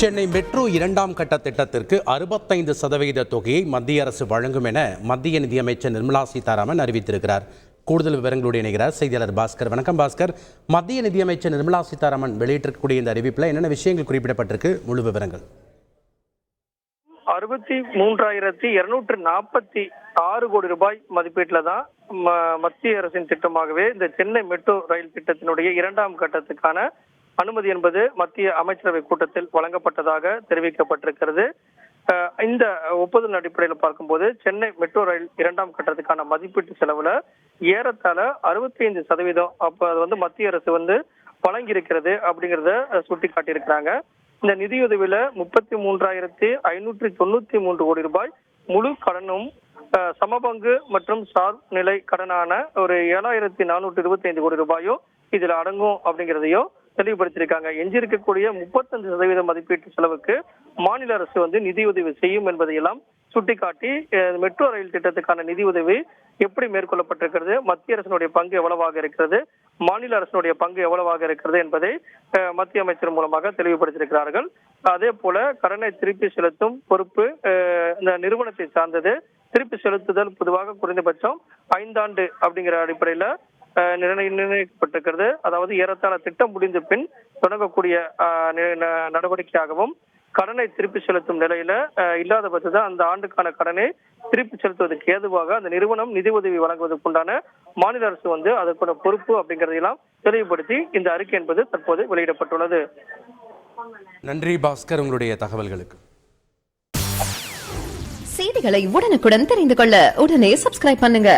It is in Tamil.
சென்னை மெட்ரோ இரண்டாம் கட்ட திட்டத்திற்கு 65% தொகையை மத்திய அரசு வழங்கும் என மத்திய நிதியமைச்சர் நிர்மலா சீதாராமன் அறிவித்திருக்கிறார். கூடுதல் விவரங்களோடு இணைகிறார் செய்தியாளர் பாஸ்கர். வணக்கம் பாஸ்கர். மத்திய நிதியமைச்சர் நிர்மலா சீதாராமன் வெளியிட்டிருக்கக்கூடிய இந்த அறிவிப்பில் என்னென்ன விஷயங்கள் குறிப்பிடப்பட்டிருக்கு, முழு விவரங்கள்? 63,246 கோடி ரூபாய் மதிப்பீட்டில் தான் மத்திய அரசின் திட்டமாகவே இந்த சென்னை மெட்ரோ ரயில் திட்டத்தினுடைய இரண்டாம் கட்டத்துக்கான அனுமதி என்பது மத்திய அமைச்சரவை கூட்டத்தில் வழங்கப்பட்டதாக தெரிவிக்கப்பட்டிருக்கிறது. இந்த ஒப்புதல் அடிப்படையில் பார்க்கும்போது சென்னை மெட்ரோ ரயில் இரண்டாம் கட்டத்துக்கான மதிப்பீட்டு செலவுல ஏறத்தாழ 65% அப்ப அது மத்திய அரசு வழங்கியிருக்கிறது அப்படிங்கிறத சுட்டி காட்டியிருக்கிறாங்க. இந்த நிதியுதவியில 33,593 கோடி ரூபாய் முழு கடனும் சமபங்கு மற்றும் சார்நிலை கடனான ஒரு 7,425 கோடி ரூபாயும் இதுல அடங்கும் அப்படிங்கிறதையும் தெளிவுபடுத்தியிருக்காங்க. எஞ்சிருக்கக்கூடிய 35% மதிப்பீட்டு செலவுக்கு மாநில அரசு நிதியுதவி செய்யும் என்பதையெல்லாம் சுட்டிக்காட்டி மெட்ரோ ரயில் திட்டத்துக்கான நிதியுதவி எப்படி மேற்கொள்ளப்பட்டிருக்கிறது, மத்திய அரசினுடைய பங்கு எவ்வளவாக இருக்கிறது, மாநில அரசினுடைய பங்கு எவ்வளவாக இருக்கிறது என்பதை மத்திய அமைச்சர் மூலமாக தெளிவுபடுத்தியிருக்கிறார்கள். அதே போல கடனை திருப்பி செலுத்தும் பொறுப்பு இந்த நிறுவனத்தை சார்ந்தது. திருப்பி செலுத்துதல் பொதுவாக குறைந்தபட்சம் 5 ஆண்டு அப்படிங்கிற அடிப்படையில நிர்ணயிக்கப்பட்டிருக்கிறது. அதாவது ஏறத்தாழ திட்டம் முடிந்த பின் தொடங்கக்கூடிய நடவடிக்கையாகவும் கடனை திருப்பி செலுத்தும் நிலையில இல்லாத பட்சத்தில் அந்த ஆண்டுக்கான கடனை திருப்பி செலுத்துவதற்கு ஏதுவாக அந்த நிறுவனம் நிதி உதவி வழங்குவதற்குண்டான மாநில அரசு அதற்கான பொறுப்பு அப்படிங்கிறதையெல்லாம் தெளிவுபடுத்தி இந்த அறிக்கை என்பது தற்போது வெளியிடப்பட்டுள்ளது. நன்றி பாஸ்கர், உங்களுடைய தகவல்களுக்கு. செய்திகளை உடனுக்குடன் தெரிந்து கொள்ள உடனே சப்ஸ்கிரைப் பண்ணுங்க.